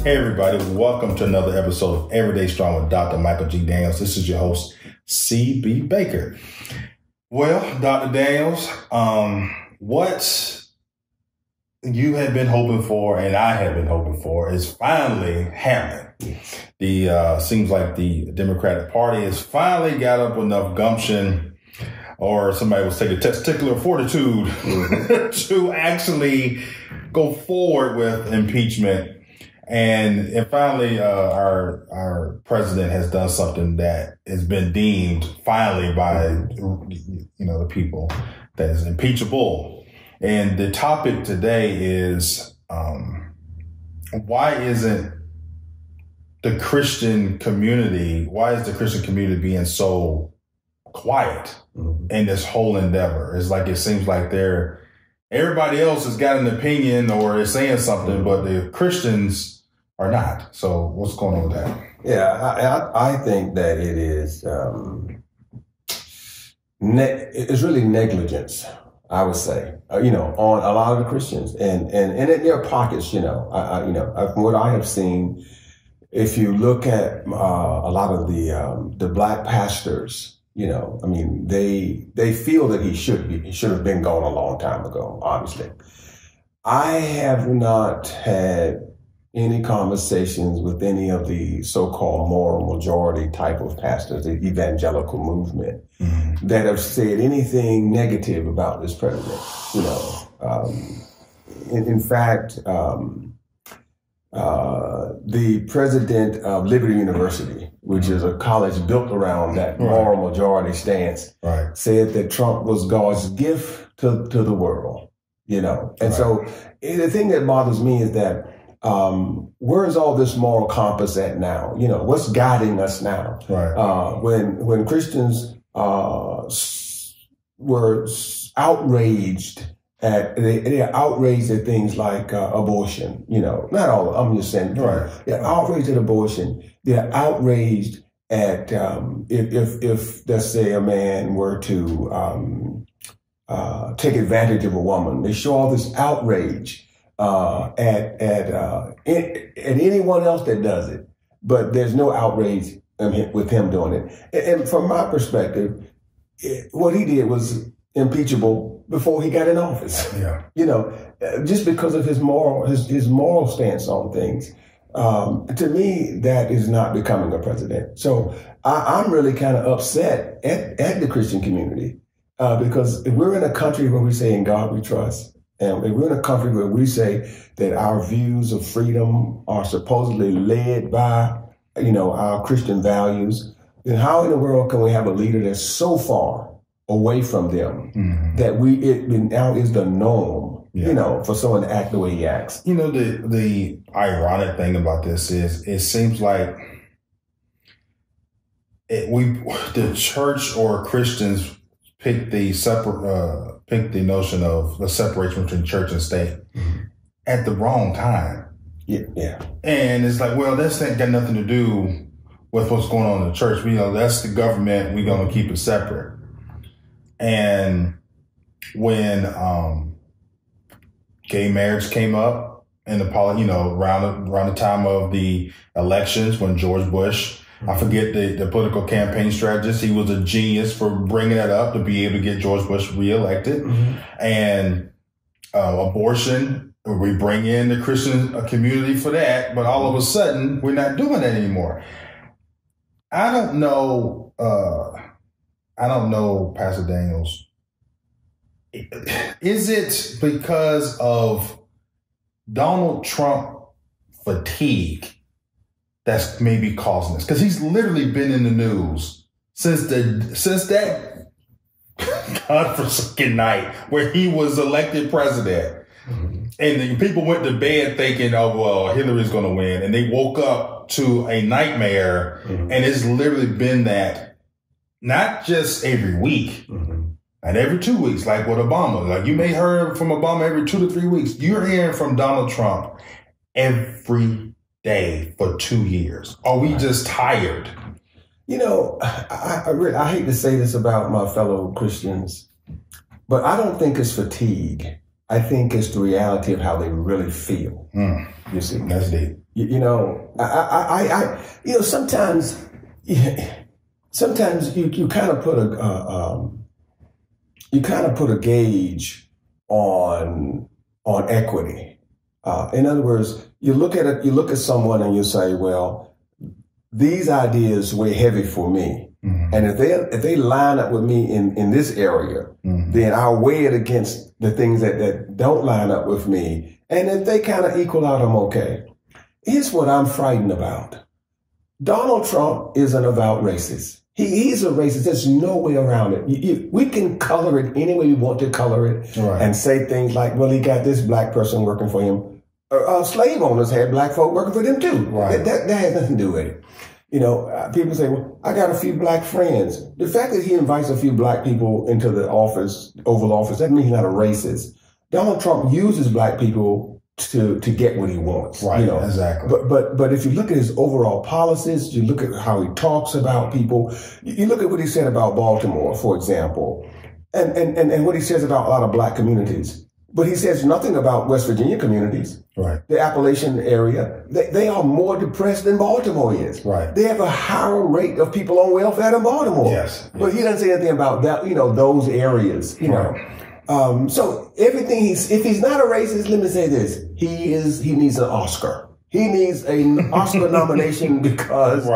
Hey everybody, welcome to another episode of Everyday Strong with Dr. Michael G. Daniels. This is your host, C.B. Baker. Well, Dr. Daniels, what you have been hoping for and I have been hoping for is finally happening. Seems like the Democratic Party has finally got up enough gumption, or somebody would say the testicular fortitude, to actually go forward with impeachment. And finally, our president has done something that has been deemed finally by, the people that is impeachable. And the topic today is, why isn't the Christian community, why is the Christian community being so quiet in this whole endeavor? It's like, it seems like everybody else has got an opinion or is saying something, but the Christians are not. So what's going on with that? Yeah, I think that it is, it's really negligence, I would say, on a lot of the Christians and in their pockets, from what I have seen, if you look at a lot of the black pastors, they feel that he should have been gone a long time ago, obviously. I have not had any conversations with any of the so-called moral majority type of pastors, the evangelical movement, that have said anything negative about this president. In fact, the president of Liberty University, which is a college built around that moral majority stance, said that Trump was God's gift to the world, And so the thing that bothers me is that where is all this moral compass at now? What's guiding us now? When Christians were outraged they're outraged at things like abortion. Not all. I'm just saying. They're outraged at abortion. They're outraged at if let's say a man were to take advantage of a woman. They show all this outrage at anyone else that does it, but there's no outrage with him doing it. And from my perspective, what he did was impeachable before he got in office. Just because of his moral stance on things. To me, that is not becoming a president. So I'm really kind of upset at the Christian community because if we're in a country where we say in God we trust, and we're in a country where we say that our views of freedom are supposedly led by, our Christian values, then how in the world can we have a leader that's so far away from them that it now is the norm, for someone to act the way he acts? The ironic thing about this is it seems like the church or Christians pick the notion of the separation between church and state at the wrong time. And it's like, well, that's got nothing to do with what's going on in the church. That's the government. We're going to keep it separate. And when gay marriage came up in the around the time of the elections, when George Bush, I forget the political campaign strategist, he was a genius for bringing that up to be able to get George Bush reelected. And abortion, we bring in the Christian community for that, but all of a sudden we're not doing that anymore. I don't know, Pastor Daniels. Is it because of Donald Trump fatigue that's maybe causing this? Because he's literally been in the news since that godforsaken night where he was elected president. And the people went to bed thinking, oh, well, Hillary's going to win. And they woke up to a nightmare. And it's literally been that, not just every week, and every 2 weeks, like with Obama. Like you may hear from Obama every 2 to 3 weeks. You're hearing from Donald Trump every day for 2 years. Are we just tired? I hate to say this about my fellow Christians, but I don't think it's fatigue. I think it's the reality of how they really feel. You see, that's deep. You know, you know, sometimes you kind of put a gauge on equity. In other words, you look at someone and you say, well, these ideas weigh heavy for me. And if they line up with me in this area, then I'll weigh it against the things that don't line up with me. And if they kind of equal out, I'm okay. Here's what I'm frightened about. Donald Trump is an avowed racist. He's a racist. There's no way around it. We can color it any way we want to color it, and say things like, well, he got this black person working for him. Slave owners had black folk working for them too. Right. That has nothing to do with it. You know, people say, well, I got a few black friends. The fact that he invites a few black people into the office, Oval Office, that means he's not a racist. Donald Trump uses black people to get what he wants. Right, you know? Exactly. But if you look at his overall policies, you look at how he talks about people, you look at what he said about Baltimore, for example, and what he says about a lot of black communities. But he says nothing about West Virginia communities. Right. The Appalachian area. They are more depressed than Baltimore is. Right. They have a higher rate of people on welfare than Baltimore. Yes. But he doesn't say anything about that, you know, those areas, you know. So everything if he's not a racist, let me say this. He needs an Oscar. He needs an Oscar nomination because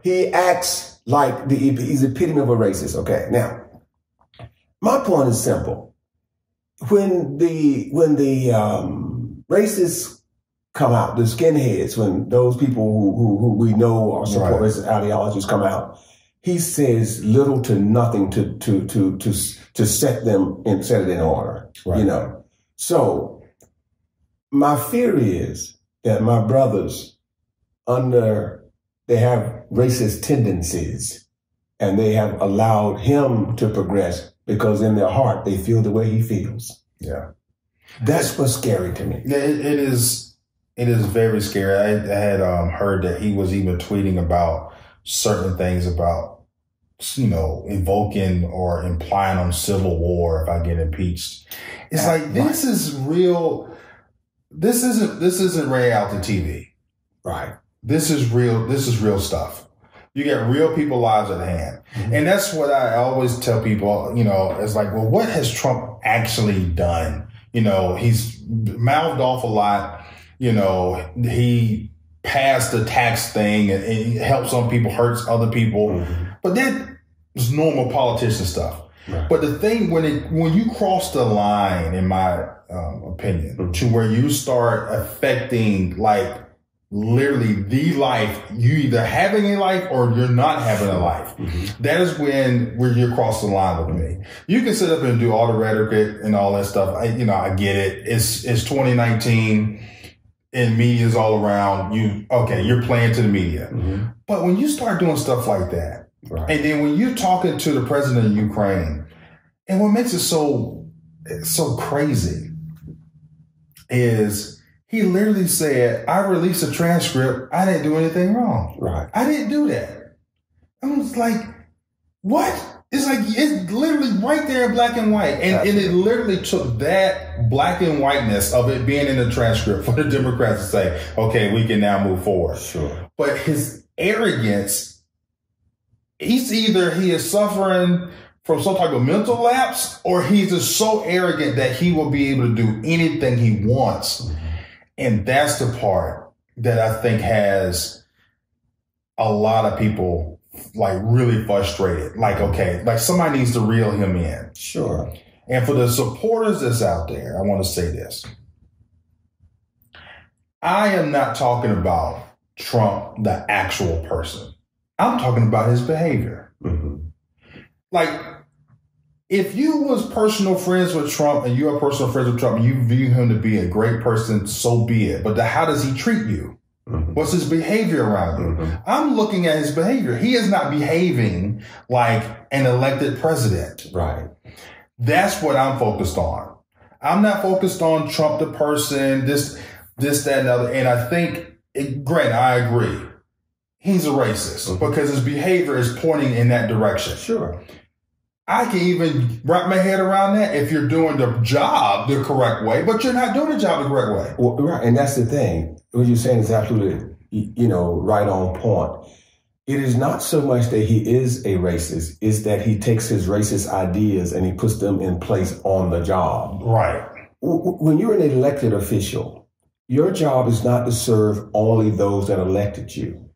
he acts like he's the epitome of a racist. Okay. Now, my point is simple. When the racists come out, the skinheads, when those people who we know are support racist ideologies come out, he says little to nothing to set it in order. Right. You know. So my fear is that my brothers they have racist tendencies, and they have allowed him to progress because in their heart they feel the way he feels. Yeah. That's what's scary to me. Yeah, it is very scary. I had heard that he was even tweeting about certain things about, you know, invoking or implying on civil war if I get impeached. It's like, this is real. This isn't reality TV. Right. This is real stuff. You get real people lives at hand. And that's what I always tell people, you know, it's like, well, what has Trump actually done? You know, he's mouthed off a lot. You know, he passed the tax thing and he helps some people, hurts other people. But that is normal politician stuff. Right. But the thing, when you cross the line, in my opinion, to where you start affecting, like, literally the life, you either having a life or you're not having a life. That is where you cross the line with me. You can sit up and do all the rhetoric and all that stuff. I get it. It's 2019 and media's all around you. Okay, you're playing to the media. But when you start doing stuff like that, and then when you're talking to the president of Ukraine, and what makes it so crazy is he literally said, I released a transcript. I didn't do anything wrong. Right. I didn't do that. I was like, what? It's like, it's literally right there in black and white. And it literally took that black and whiteness of it being in the transcript for the Democrats to say, okay, we can now move forward. Sure. But his arrogance, he is suffering from some type of mental lapse, or he's just so arrogant that he will be able to do anything he wants. And that's the part that I think has a lot of people like really frustrated. Like, okay, like somebody needs to reel him in. Sure. And for the supporters that's out there, I want to say this. I am not talking about Trump, the actual person. I'm talking about his behavior. Like, if you was personal friends with Trump and you are personal friends with Trump and you view him to be a great person, so be it. But how does he treat you? What's his behavior around you? I'm looking at his behavior. He is not behaving like an elected president. Right. That's what I'm focused on. I'm not focused on Trump the person, this, that, and other. And I think, granted, I agree. He's a racist because his behavior is pointing in that direction. Sure. I can even wrap my head around that if you're doing the job the correct way, but you're not doing the job the correct way. Well, right, and that's the thing. What you're saying is absolutely, right on point. It is not so much that he is a racist, it's that he takes his racist ideas and he puts them in place on the job. Right. When you're an elected official, your job is not to serve only those that elected you.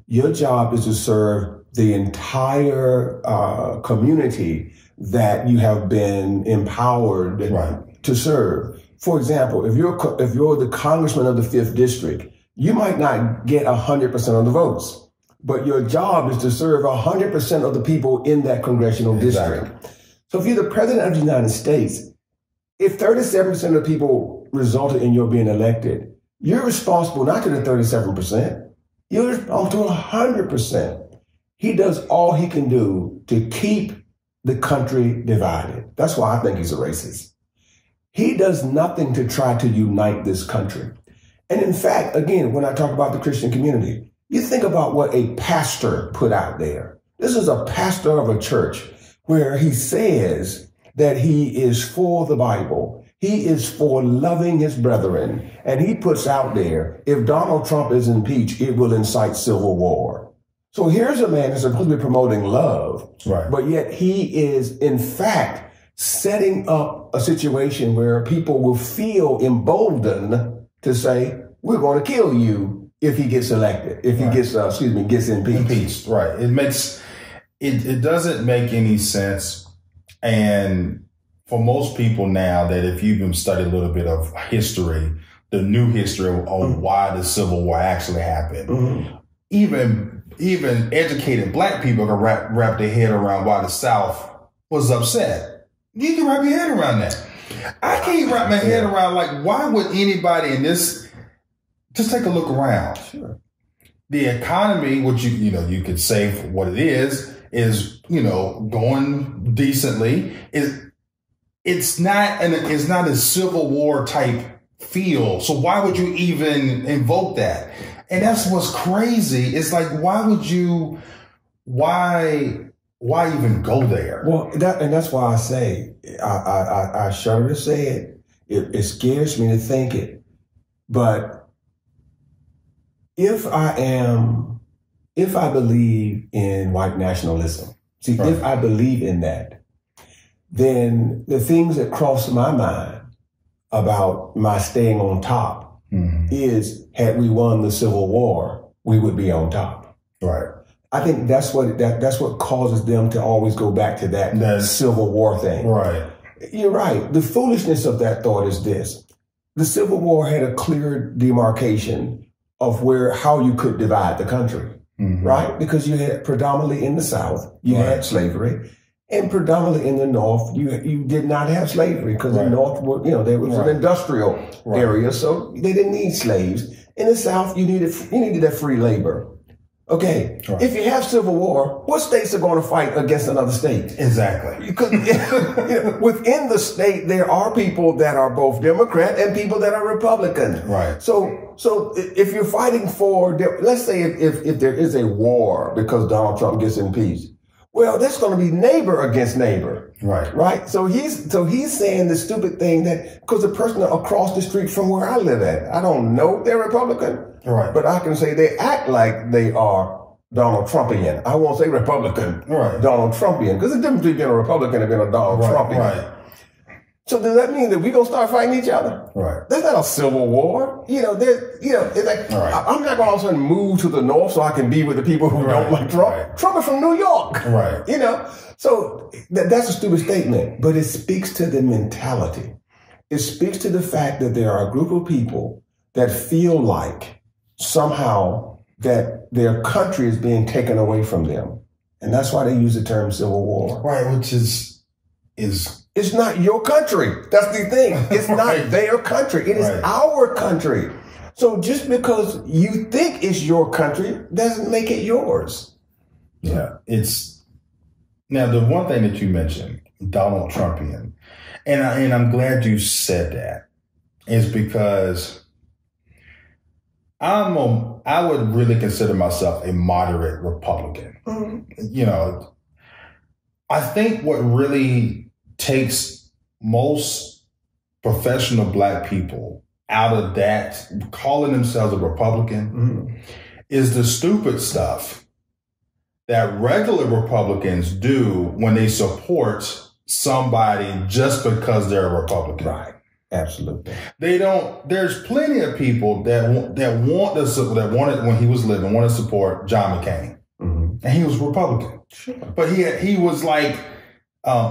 Your job is to serve the entire community that you have been empowered to serve. For example, if you're the congressman of the 5th district, you might not get 100% of the votes, but your job is to serve 100% of the people in that congressional district. So if you're the president of the United States, if 37% of the people resulted in your being elected, you're responsible not to the 37%, you're responsible to 100%. He does all he can do to keep the country divided. That's why I think he's a racist. He does nothing to try to unite this country. And in fact, again, when I talk about the Christian community, you think about what a pastor put out there. This is a pastor of a church where he says that he is for the Bible. He is for loving his brethren. And he puts out there, if Donald Trump is impeached, it will incite civil war. So here's a man that's supposed to be promoting love, but yet he is, in fact, setting up a situation where people will feel emboldened to say, we're going to kill you if he gets elected, if he gets impeached. Right. It doesn't make any sense. And for most people now, that if you've been studying a little bit of history, the new history on why the Civil War actually happened, even educated black people can wrap their head around why the South was upset. You can wrap your head around that. I can't wrap my head around, like, why would anybody in this, just take a look around. Sure. The economy, which you could say for what it is going decently. It's not a Civil War type feel. So why would you even invoke that? And that's what's crazy. It's like, why even go there? Well, that's why I say, I shudder to say it. It scares me to think it. But if I believe in white nationalism, if I believe in that, then the things that cross my mind about my staying on top is, had we won the Civil War, we would be on top. Right. I think that's what causes them to always go back to that Civil War thing. Right. You're right. The foolishness of that thought is this. The Civil War had a clear demarcation of how you could divide the country, right? Because you had predominantly in the South, you had slavery. And predominantly in the North, you did not have slavery because the North, there was an industrial area, so they didn't need slaves. In the South, you needed that free labor. Okay, if you have Civil War, what states are going to fight against another state? Exactly. Because within the state, there are people that are both Democrat and people that are Republican. Right. So if you're fighting for, let's say if there is a war because Donald Trump gets impeached, well, that's going to be neighbor against neighbor. Right. Right. So he's saying the stupid thing that, because the person across the street from where I live at, I don't know if they're Republican. Right. But I can say they act like they are Donald Trumpian. I won't say Republican. Right. Donald Trumpian. Because the difference between being a Republican and being a Donald Trumpian. Right. So does that mean that we're going to start fighting each other? Right. That's not a civil war. It's like, I'm not going to all of a sudden move to the north so I can be with the people who don't like Trump. Right. Trump is from New York. Right. So that's a stupid statement, but it speaks to the mentality. It speaks to the fact that there are a group of people that feel like somehow that their country is being taken away from them. And that's why they use the term Civil War. Right, which is it's not your country. That's the thing. It's not their country. It is our country. So just because you think it's your country doesn't make it yours. Yeah. Now the one thing that you mentioned, Donald Trumpian, and I'm glad you said that, is because I would really consider myself a moderate Republican. I think what really takes most professional Black people out of that, calling themselves a Republican, is the stupid stuff that regular Republicans do when they support somebody just because they're a Republican. Right. Absolutely. They don't. There's plenty of people that wanted when he was living wanted to support John McCain, and he was Republican. Sure. But he was like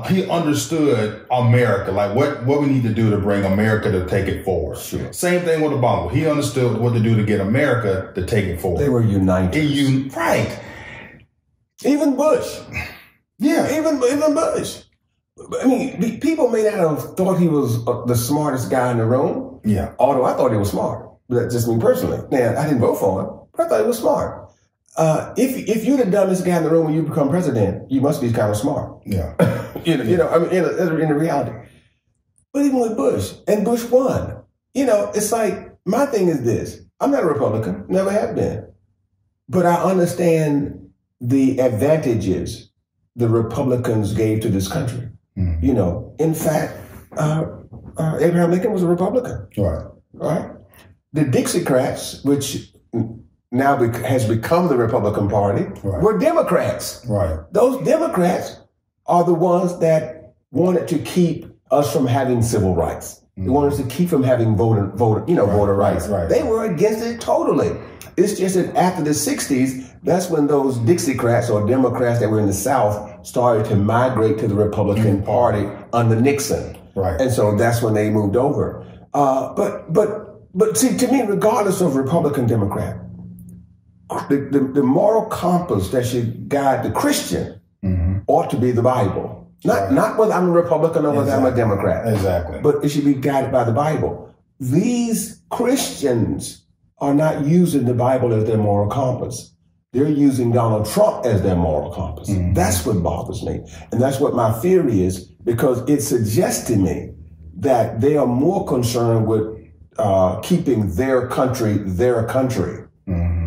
he understood America, like what we need to do to bring America to take it forward. Sure. Same thing with Obama. He understood what to do to get America to take it forward. They were united. Right. Even Bush. Yeah. Even Bush. I mean, people may not have thought he was the smartest guy in the room. Yeah. Although I thought he was smart. That's just me personally. Now, I didn't vote for him, but I thought he was smart. If you're the dumbest guy in the room when you become president, you must be kind of smart. Yeah. you know, I mean, in reality. But even with Bush, and Bush won. It's like, my thing is this. I'm not a Republican, never have been. But I understand the advantages the Republicans gave to this country. In fact, Abraham Lincoln was a Republican. Right. The Dixiecrats, which now has become the Republican Party, were Democrats. Right. Those Democrats are the ones that wanted to keep us from having civil rights. They wanted us to keep from having voter rights. Right. They were against it totally. It's just that after the 60s, that's when those Dixiecrats or Democrats that were in the South started to migrate to the Republican Party under Nixon. Right. And so that's when they moved over. But see, to me, regardless of Republican, Democrat, the moral compass that should guide the Christian ought to be the Bible. Not whether I'm a Republican or whether I'm a Democrat. Exactly. But it should be guided by the Bible. These Christians are not using the Bible as their moral compass. They're using Donald Trump as their moral compass. That's what bothers me. And that's what my fear is, because it suggests to me that they are more concerned with keeping their country,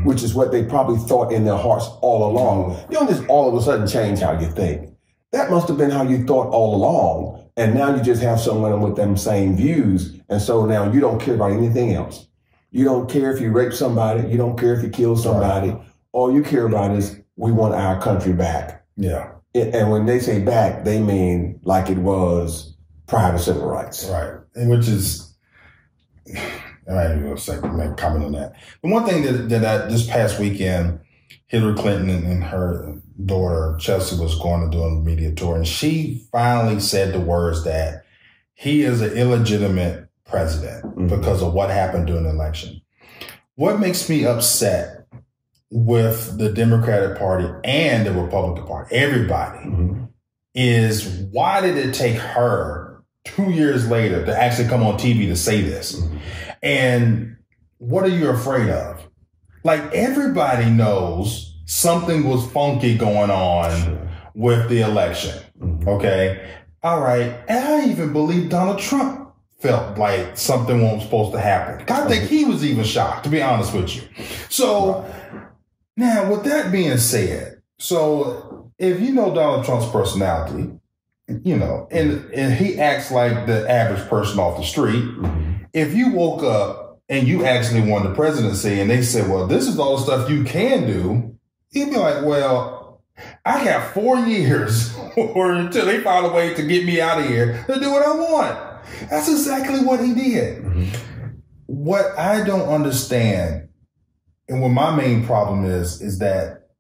which is what they probably thought in their hearts all along. You don't just all of a sudden change how you think. That must have been how you thought all along. And now you just have someone with them same views. And so now you don't care about anything else. You don't care if you rape somebody. You don't care if you kill somebody. All you care about is we want our country back. Yeah. And when they say back, they mean like it was prior to civil rights. Right. And which is, I ain't going to make a comment on that. The one thing that this past weekend, Hillary Clinton and her daughter, Chelsea, was going to do a media tour, and she finally said the words that he is an illegitimate president because of what happened during the election. What makes me upset with the Democratic Party and the Republican Party, everybody, is why did it take her 2 years later to actually come on TV to say this? And what are you afraid of? Like, everybody knows something was funky going on with the election. Okay. All right. And I even believe Donald Trump felt like something wasn't supposed to happen. I think he was even shocked, to be honest with you. So now, with that being said, so if you know Donald Trump's personality, and he acts like the average person off the street, if you woke up and you actually won the presidency and they said, well, this is all the stuff you can do, you'd be like, well, I got 4 years or until they find a way to get me out of here to do what I want. That's exactly what he did. What I don't understand, and what my main problem is that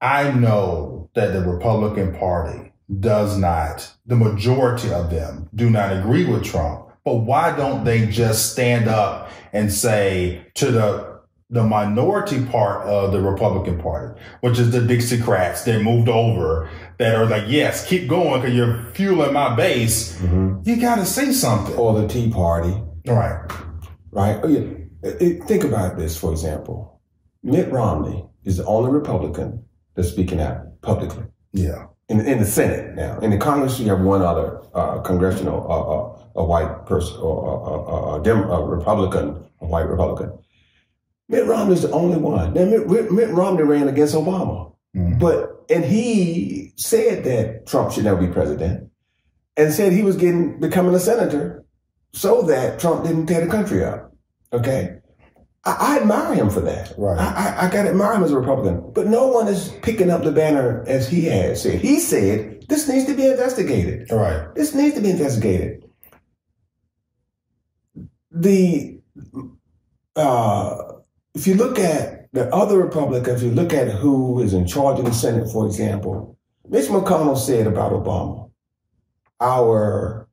I know that the Republican Party does not, the majority of them do not agree with Trump. But why don't they just stand up and say to the minority part of the Republican Party, which is the Dixiecrats that moved over, that are like, yes, keep going because you're fueling my base. You got to say something. Or the Tea Party. Right. Oh, yeah. Think about this, for example. Mitt Romney is the only Republican that's speaking out publicly. Yeah. In the Senate now. In the Congress, you have one other congressional, a white person, or a Republican, a white Republican. Mitt Romney is the only one. Now, Mitt Romney ran against Obama. And he said that Trump should never be president, and said he was becoming a senator so that Trump didn't tear the country up. Okay. I admire him for that. Right. I got to admire him as a Republican. But no one is picking up the banner as he has said. He said, this needs to be investigated. Right. This needs to be investigated. If you look at the other Republicans, you look at who is in charge of the Senate, for example, Mitch McConnell said about Obama, our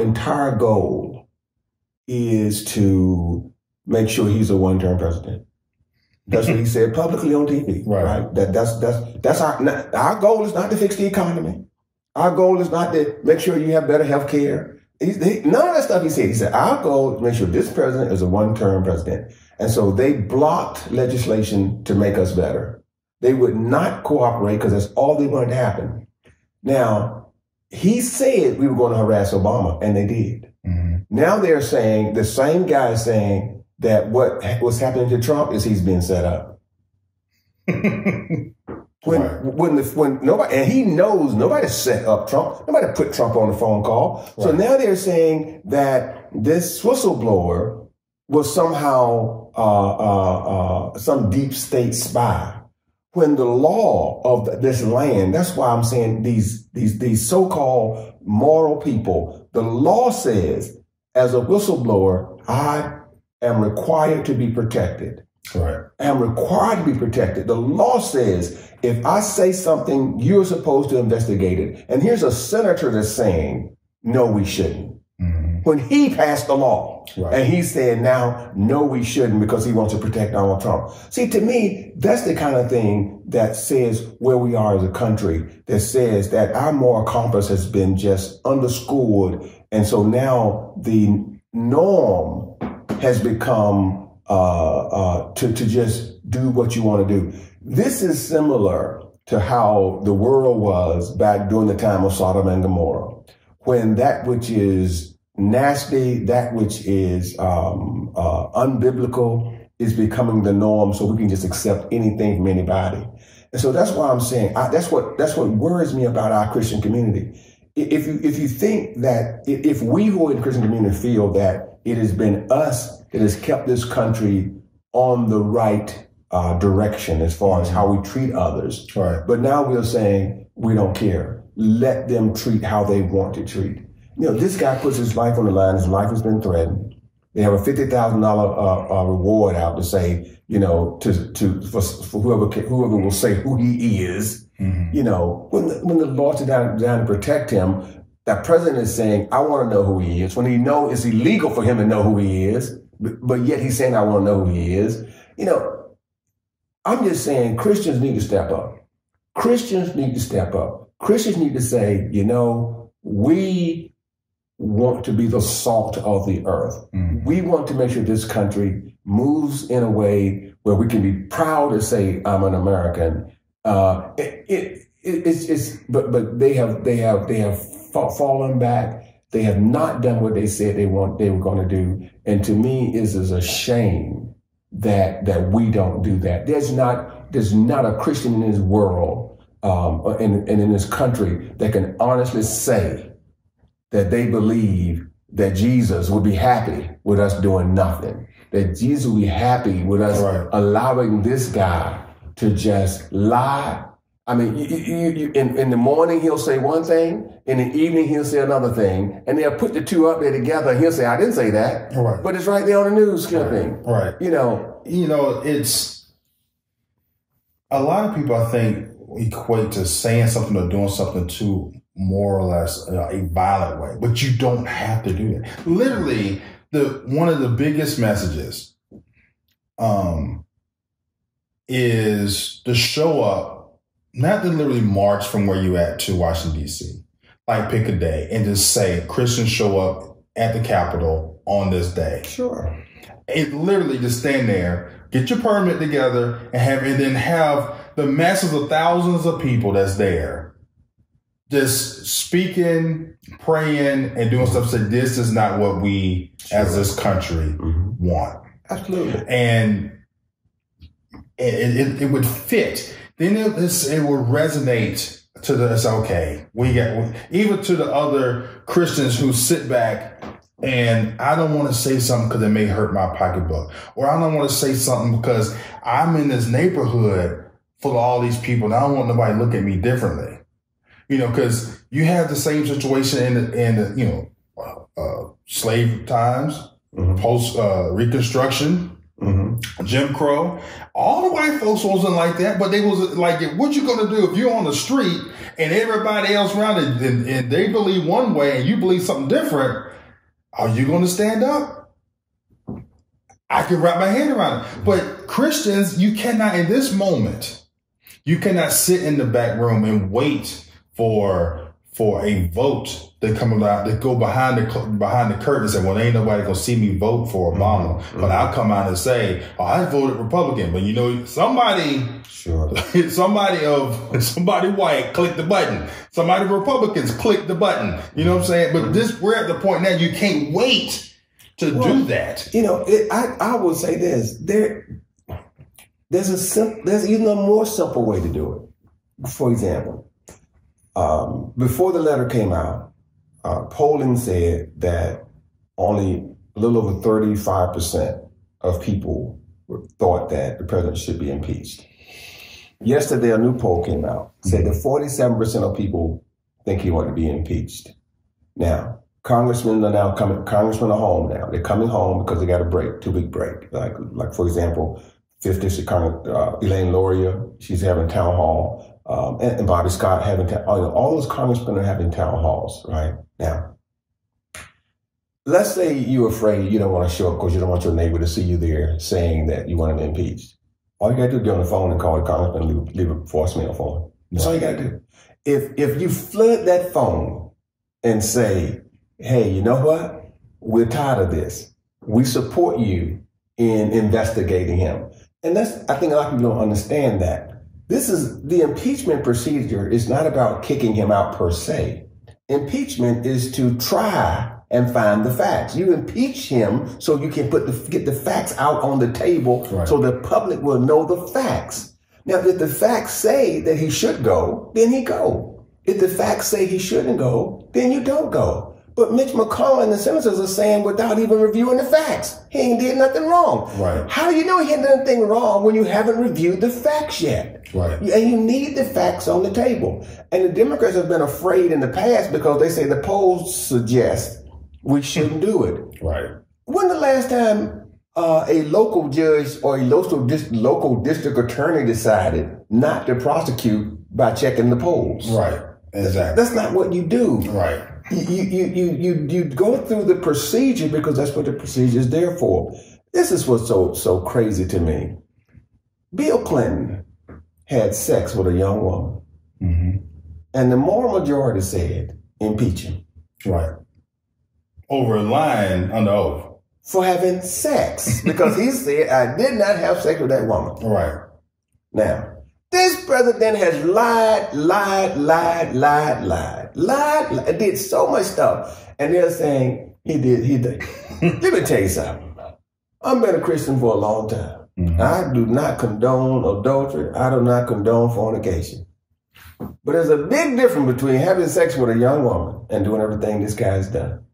entire goal is to make sure he's a one-term president. That's what he said publicly on TV. Right. That's our goal is not to fix the economy. Our goal is not to make sure you have better health care. None of that stuff he said. He said, our goal is to make sure this president is a one-term president. And so they blocked legislation to make us better. They would not cooperate because that's all they wanted to happen. Now, he said we were going to harass Obama, and they did. Mm-hmm. Now they're saying, the same guy is saying that what was happening to Trump is he's being set up. When nobody, and he knows nobody set up Trump, nobody put Trump on the phone call. Right. So now they're saying that this whistleblower was somehow some deep state spy. When the law of this land, that's why I'm saying these so-called moral people, the law says, as a whistleblower, I am required to be protected. Right. I am required to be protected. The law says, if I say something, you're supposed to investigate it. And here's a senator that's saying, no, we shouldn't. Mm-hmm. When he passed the law, right. And he said now, no, we shouldn't, because he wants to protect Donald Trump. See, to me, that's the kind of thing that says where we are as a country, that says that our moral compass has been just underscored. And so now the norm has become to just do what you want to do. This is similar to how the world was back during the time of Sodom and Gomorrah, when that which is nasty, that which is unbiblical is becoming the norm, so we can just accept anything from anybody. And so that's why I'm saying that's what worries me about our Christian community. If you think that if we who are in the Christian community feel that it has been us that has kept this country on the right direction as far as how we treat others. Right. But now we're saying we don't care. Let them treat how they want to treat. You know, this guy puts his life on the line. His life has been threatened. They have a $50,000 reward out to say, you know, for whoever will say who he is. Mm-hmm. You know, when the laws are down to protect him, that president is saying, I want to know who he is. When he knows it's illegal for him to know who he is, but yet he's saying, I want to know who he is. You know, I'm just saying Christians need to step up. Christians need to step up. Christians need to say, you know, we want to be the salt of the earth. Mm-hmm. We want to make sure this country moves in a way where we can be proud to say, I'm an American. But they have fallen back. They have not done what they said they were going to do. And to me, it is a shame that we don't do that. There's not a Christian in this world and in this country that can honestly say that they believe that Jesus would be happy with us doing nothing, that Jesus would be happy with us allowing this guy to just lie. I mean, in the morning, he'll say one thing. In the evening, he'll say another thing. And they'll put the two up there together. And he'll say, I didn't say that. Right. But it's right there on the news clipping. Right. You know, it's a lot of people, I think, equate to saying something or doing something to more or less a violent way. But you don't have to do that. Literally, one of the biggest messages is to show up. Not to literally march from where you at to Washington, D.C. Like pick a day and just say Christians show up at the Capitol on this day. Sure. It literally just stand there, get your permit together, and then have the masses of thousands of people that's there just speaking, praying, and doing stuff. Say this is not what we as this country want. Absolutely. And it would fit. then it will resonate to the, it's okay. Even to the other Christians who sit back and I don't want to say something because it may hurt my pocketbook, or I don't want to say something because I'm in this neighborhood full of all these people and I don't want nobody to look at me differently. Because you have the same situation in the slave times, post Reconstruction, Jim Crow. All the white folks wasn't like that, but they was like, what you gonna do if you're on the street and everybody else around it and they believe one way and you believe something different? Are you gonna stand up? I can wrap my head around it. But Christians, you cannot, in this moment, you cannot sit in the back room and wait for a vote to come about, to go behind the curtain and say, well, ain't nobody gonna see me vote for Obama. But I'll come out and say, oh, I voted Republican. But somebody white click the button. Somebody Republicans click the button. You know what I'm saying? But we're at the point now you can't wait to do that. I will say this. There's even a more simple way to do it. For example, before the letter came out, polling said that only a little over 35% of people thought that the president should be impeached. Yesterday, a new poll came out, said that 47% of people think he ought to be impeached. Now, congressmen are home now. They're coming home because they got a break, 2-week break. Like for example, 5th District Elaine Loria, she's having town hall. And Bobby Scott having all those congressmen are having town halls right now. Let's say you're afraid you don't want to show up because you don't want your neighbor to see you there saying that you want him impeached. All you got to do is get on the phone and call the congressman and leave a voicemail for him. That's all you got to do. If you flood that phone and say, hey, you know what? We're tired of this. We support you in investigating him. And I think a lot of people don't understand that. The impeachment procedure is not about kicking him out per se. Impeachment is to try and find the facts. You impeach him so you can get the facts out on the table so the public will know the facts. Now, if the facts say that he should go, then he go. If the facts say he shouldn't go, then you don't go. But Mitch McConnell and the senators are saying without even reviewing the facts, he ain't did nothing wrong. Right. How do you know he ain't done anything wrong when you haven't reviewed the facts yet? Right. And you need the facts on the table. And the Democrats have been afraid in the past because they say the polls suggest we shouldn't do it. Right. When the last time a local judge or a local district attorney decided not to prosecute by checking the polls? Right. Exactly. That's not what you do. Right. You go through the procedure because that's what the procedure is there for. This is what's so crazy to me. Bill Clinton had sex with a young woman, and the moral majority said impeach him. Right. Over a line under oath. For having sex, because he said, I did not have sex with that woman. Right. Now, this president has lied, did so much stuff. And they're saying he did. Let me tell you something. I've been a Christian for a long time. I do not condone adultery. I do not condone fornication. But there's a big difference between having sex with a young woman and doing everything this guy's done.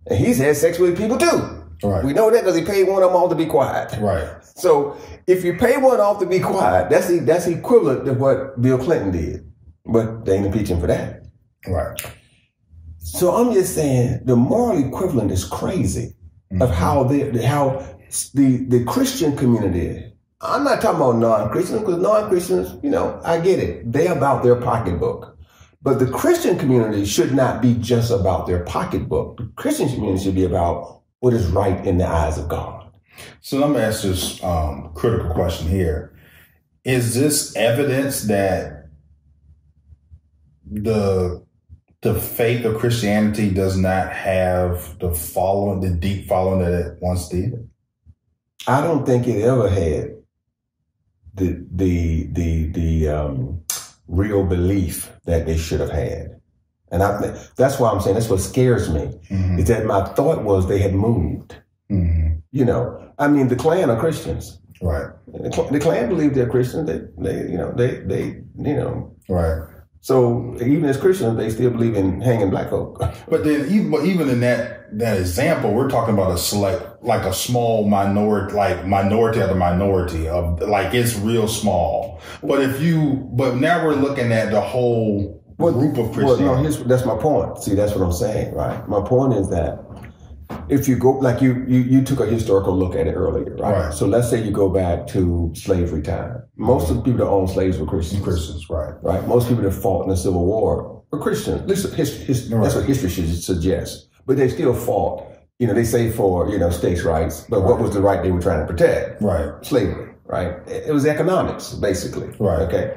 And he's had sex with people too. Right. We know that because he paid one of them off to be quiet. Right. So if you pay one off to be quiet, that's equivalent to what Bill Clinton did. But they ain't impeach him for that. Right. So I'm just saying the moral equivalent is crazy of how the Christian community. I'm not talking about non-Christians because non-Christians, I get it. They're about their pocketbook. But the Christian community should not be just about their pocketbook. The Christian community should be about what is right in the eyes of God. So let me ask this critical question here. Is this evidence that the faith of Christianity does not have the deep following that it once did? I don't think it ever had the real belief that they should have had. And that's why I'm saying that's what scares me, is that my thought was they had moved. The Klan are Christians. Right. The Klan believe they're Christians. They Right. So even as Christians, they still believe in hanging black folk. But then even in that example, we're talking about a small minority of the minority of like it's real small. But now we're looking at the whole group of Christians. Well, no, that's my point. See, that's what I'm saying, right? My point is that if you go, like you took a historical look at it earlier, right? So let's say you go back to slavery time. Most of the people that owned slaves were Christians. Christians, right? Right. Most people that fought in the Civil War were Christians. At least that's what history should suggest. But they still fought. They say for states' rights, but what was the right they were trying to protect? Right. Slavery. Right. It was economics, basically. Right. Okay.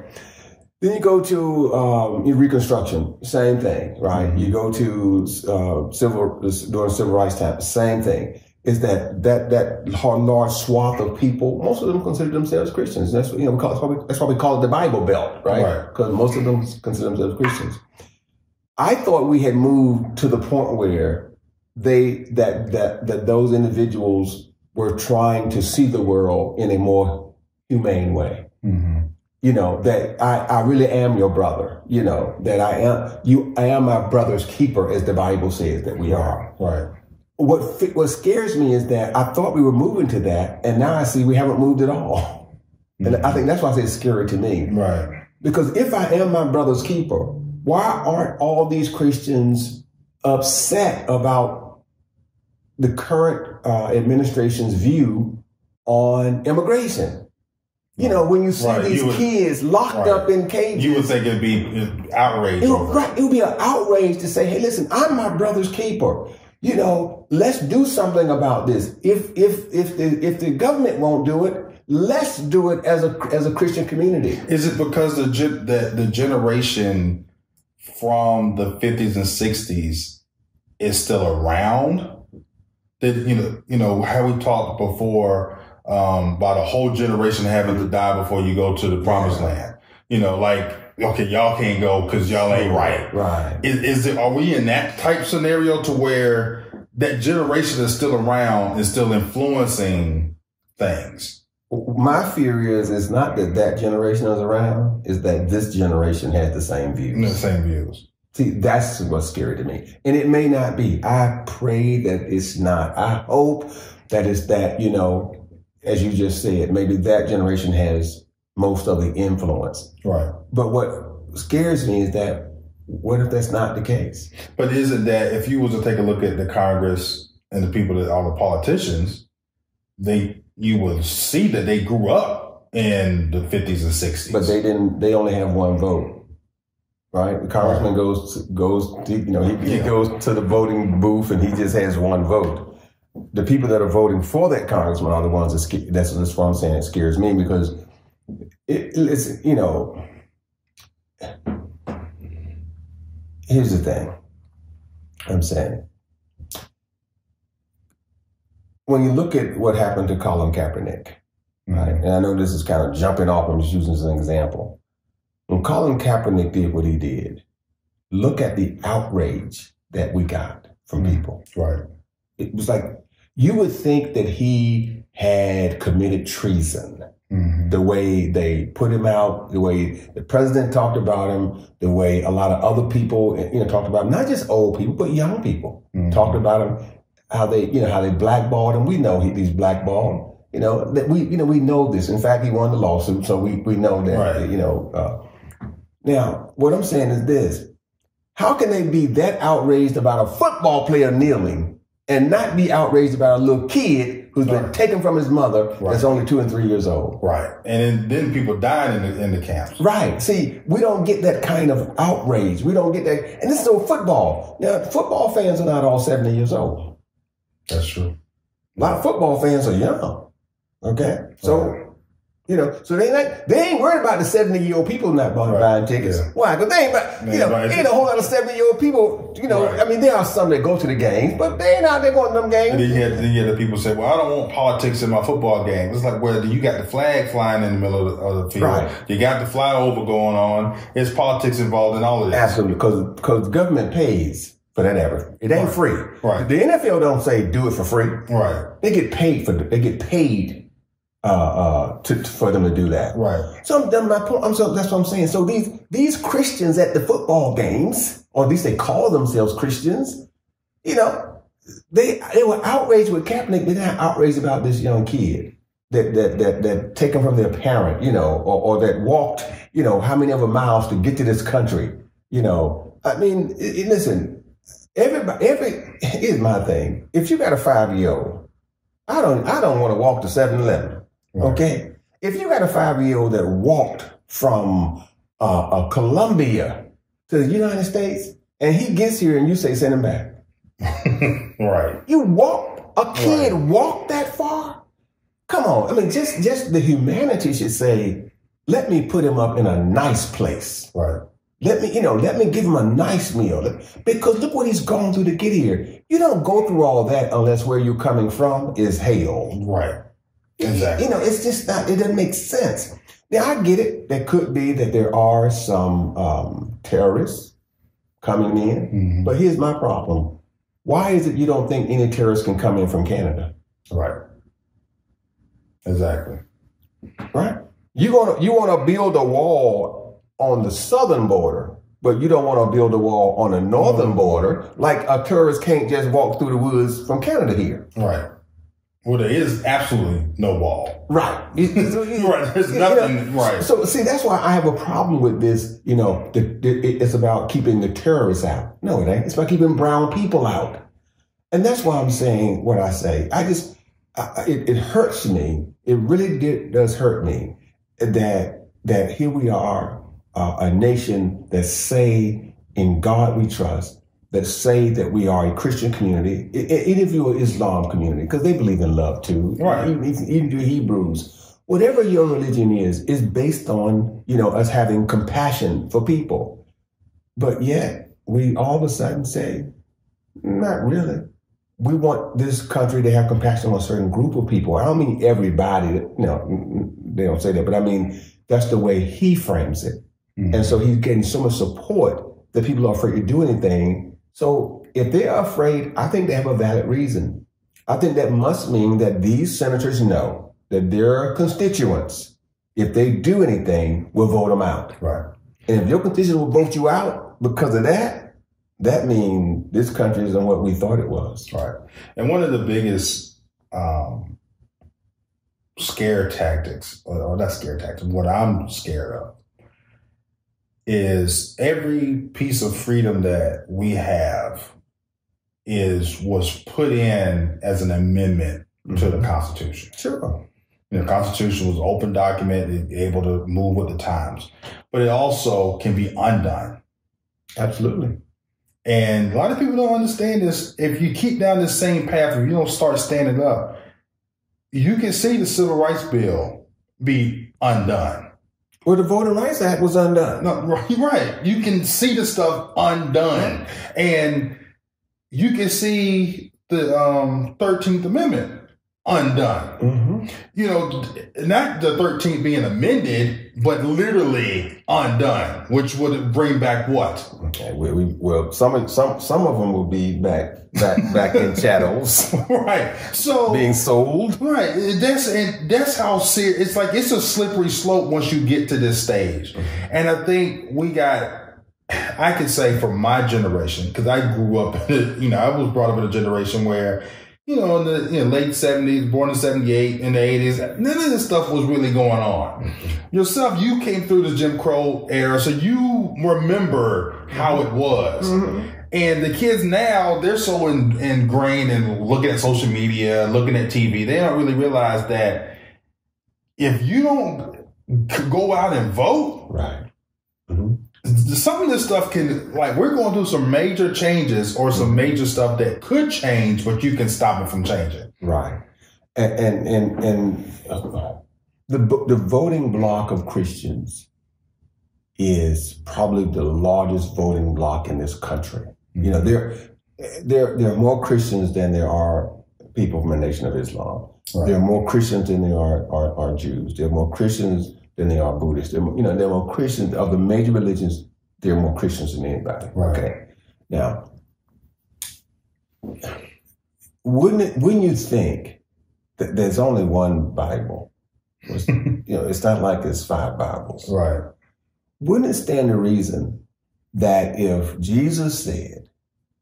Then you go to Reconstruction, same thing, right? You go to during civil rights time, same thing. Is that large swath of people? Most of them consider themselves Christians. That's that's why we call it the Bible Belt, right? Because most of them consider themselves Christians. I thought we had moved to the point where that those individuals were trying to see the world in a more humane way. Mm-hmm. That I really am your brother, that I am my brother's keeper, as the Bible says that we are. Right. What scares me is that I thought we were moving to that, and now I see we haven't moved at all. Mm-hmm. And I think that's why I say it's scary to me. Right. Because if I am my brother's keeper, why aren't all these Christians upset about the current administration's view on immigration? When you see these kids locked up in cages. You would think it'd be outrage. It would be an outrage to say, hey, listen, I'm my brother's keeper. Let's do something about this. If the government won't do it, let's do it as a Christian community. Is it because the generation from the 50s and 60s is still around? How we talked before, about a whole generation having to die before you go to the promised land. Okay, y'all can't go because y'all ain't right. Right. Are we in that type scenario to where that generation is still around and still influencing things? My fear is it's not that generation is around, is that this generation has the same views. The same views. See, that's what's scary to me. And it may not be. I pray that it's not. I hope that it's that, as you just said, maybe that generation has most of the influence. Right. But what scares me is that, what if that's not the case? But is it that if you was to take a look at the Congress and the people that are the politicians, you would see that they grew up in the 50s and 60s. But they only have one vote. Right? The congressman goes to the voting booth and he just has one vote. The people that are voting for that congressman are the ones that's what I'm saying. It scares me because it's here's the thing I'm saying. When you look at what happened to Colin Kaepernick, right? And I know this is kind of jumping off, I'm just using this as an example. When Colin Kaepernick did what he did, look at the outrage that we got from people. Right. It was like, you would think that he had committed treason. Mm-hmm. The way they put him out, the way the president talked about him, the way a lot of other people, talked about him, not just old people, but young people talked about him, how they blackballed him. We know he's blackballed. That we know this. In fact, he won the lawsuit, so we know that. Right. Now, what I'm saying is this: how can they be that outraged about a football player kneeling and not be outraged about a little kid who's been taken from his mother that's only 2 and 3 years old? Right. And then people dying in the camps. Right. See, we don't get that kind of outrage. We don't get that. And this is on football. Now, football fans are not all 70 years old. That's true. A lot of football fans are young. Okay. So, so they ain't worried about the 70-year-old people not buying tickets. Yeah. Why? Because they ain't a whole lot of 70-year-old people, I mean, there are some that go to the games, but they ain't out there going to them games. And then you have the people say, well, I don't want politics in my football game. It's like, well, you got the flag flying in the middle of the field. Right. You got the flyover going on. There's politics involved in all of this. Absolutely, because the government pays for that effort. It ain't free. Right. The NFL don't say do it for free. Right. They get paid for them to do that. Right. So that's what I'm saying. So these Christians at the football games, or at least they call themselves Christians, you know, they were outraged with Kaepernick. They're not outraged about this young kid that taken from their parent, you know, or that walked, you know, how many other miles to get to this country, you know. I mean, listen, here's my thing. If you got a 5-year-old, I don't want to walk to 7-Eleven. Okay, if you got a 5-year-old that walked from Colombia to the United States, and he gets here and you say send him back, right? You a kid walked that far? Come on, I mean, just the humanity should say, let me put him up in a nice place, right? Let me give him a nice meal, because look what he's gone through to get here. You don't go through all that unless where you're coming from is hell, right? Exactly. You know, it's just not, it doesn't make sense. Now, I get it. There could be that there are some terrorists coming in, but here's my problem. Why is it you don't think any terrorists can come in from Canada? Right. Exactly. Right? You want to build a wall on the southern border, but you don't want to build a wall on the northern border, like a tourist can't just walk through the woods from Canada here. Right. Well, there is absolutely no wall. Right. Right. There's nothing. You know, right. So, see, that's why I have a problem with this. You know, it's about keeping the terrorists out. No, it ain't. It's about keeping brown people out. And that's why I'm saying what I say. It hurts me. It really does hurt me that here we are, a nation that say in God we trust, that say that we are a Christian community, even if you're an Islam community, because they believe in love too. Right. Even the Hebrews, whatever your religion is based on, you know, us having compassion for people. But yet we all of a sudden say, not really. We want this country to have compassion on a certain group of people. I don't mean everybody, you know, they don't say that, but I mean, that's the way he frames it. And so he's getting so much support that people are afraid to do anything. So if they're afraid, I think they have a valid reason. I think that must mean that these senators know that their constituents, if they do anything, will vote them out. Right. And if your constituents will vote you out because of that, that means this country isn't what we thought it was. Right. And one of the biggest scare tactics, or not scare tactics, what I'm scared of, is every piece of freedom that we have was put in as an amendment to the Constitution. Sure. The Constitution was an open document, able to move with the times, but it also can be undone. Absolutely. And a lot of people don't understand this. If you keep down this same path, if you don't start standing up, you can see the Civil Rights Bill be undone. Well, the Voting Rights Act was undone. No, right. You can see the stuff undone. And you can see the 13th Amendment undone. You know, not the 13th being amended, but literally undone, which would bring back what? Okay, well, some of them will be back in shadows, right? So being sold, right? That's how serious. It's like it's a slippery slope once you get to this stage, and I think I could say for my generation, because I grew up, I was brought up in a generation where, in the late 70s, born in 78, in the 80s, none of this stuff was really going on. Yourself, you came through the Jim Crow era, so you remember how it was. And the kids now, they're so ingrained in looking at social media, looking at TV, they don't really realize that if you don't go out and vote, right. Some of this stuff we're going through some major changes or some major stuff that could change, but you can stop it from changing. Right. And the voting bloc of Christians is probably the largest voting bloc in this country. There are more Christians than there are people from the Nation of Islam. Right. There are more Christians than there are Jews. There are more Christians than they are Buddhists. There are more Christians of the major religions. There are more Christians than anybody. Right. Okay. Now, wouldn't you think that there's only one Bible It's not like it's 5 Bibles. Right. Wouldn't it stand to reason that if Jesus said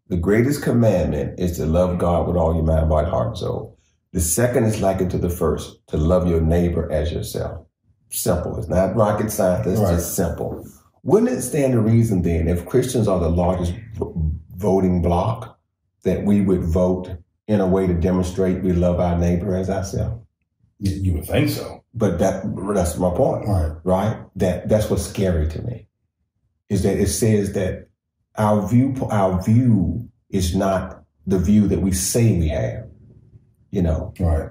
the greatest commandment is to love God with all your mind, body, heart, and soul, the second is likened to the first, to love your neighbor as yourself? Simple. It's not rocket science. It's just simple. Wouldn't it stand to reason then, if Christians are the largest voting bloc, that we would vote in a way to demonstrate we love our neighbor as ourselves? You would think so. But that's my point, right? That's what's scary to me, is that it says that our view is not the view that we say we have.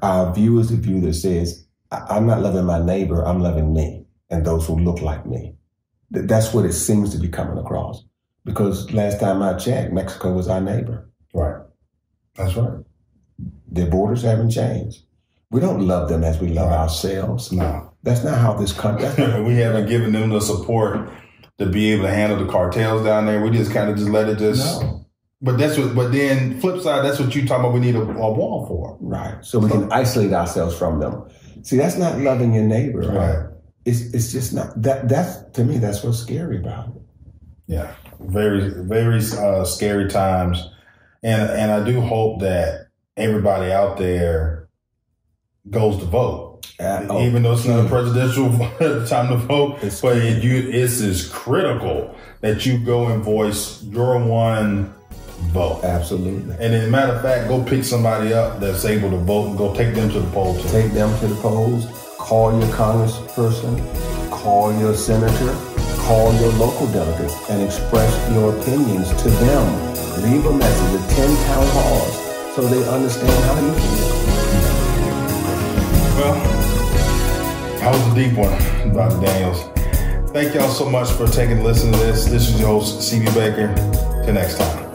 Our view is the view that says, I'm not loving my neighbor, I'm loving me and those who look like me. That's what it seems to be coming across. Because last time I checked, Mexico was our neighbor. Right. That's right. Their borders haven't changed. We don't love them as we love ourselves. No. That's not how this country... We haven't given them the support to be able to handle the cartels down there. We just kind of just let it just... No. But then flip side, that's what you talking about we need a wall for. Right. So we can isolate ourselves from them. See, that's not loving your neighbor. Right. It's just not... That's to me, that's what's scary about it. Yeah. Very, very scary times. And I do hope that everybody out there goes to vote. Even though it's not a presidential time to vote, but it's as critical that you go and voice your one vote. Absolutely. And as a matter of fact, go pick somebody up that's able to vote and go take them to the polls. Take them to the polls. Call your congressperson. Call your senator. Call your local delegates and express your opinions to them. Leave a message at 10 town halls so they understand how you feel. Well, that was a deep one, Dr. Daniels. Thank y'all so much for taking a listen to this. This is your host, C.B. Baker. Till next time.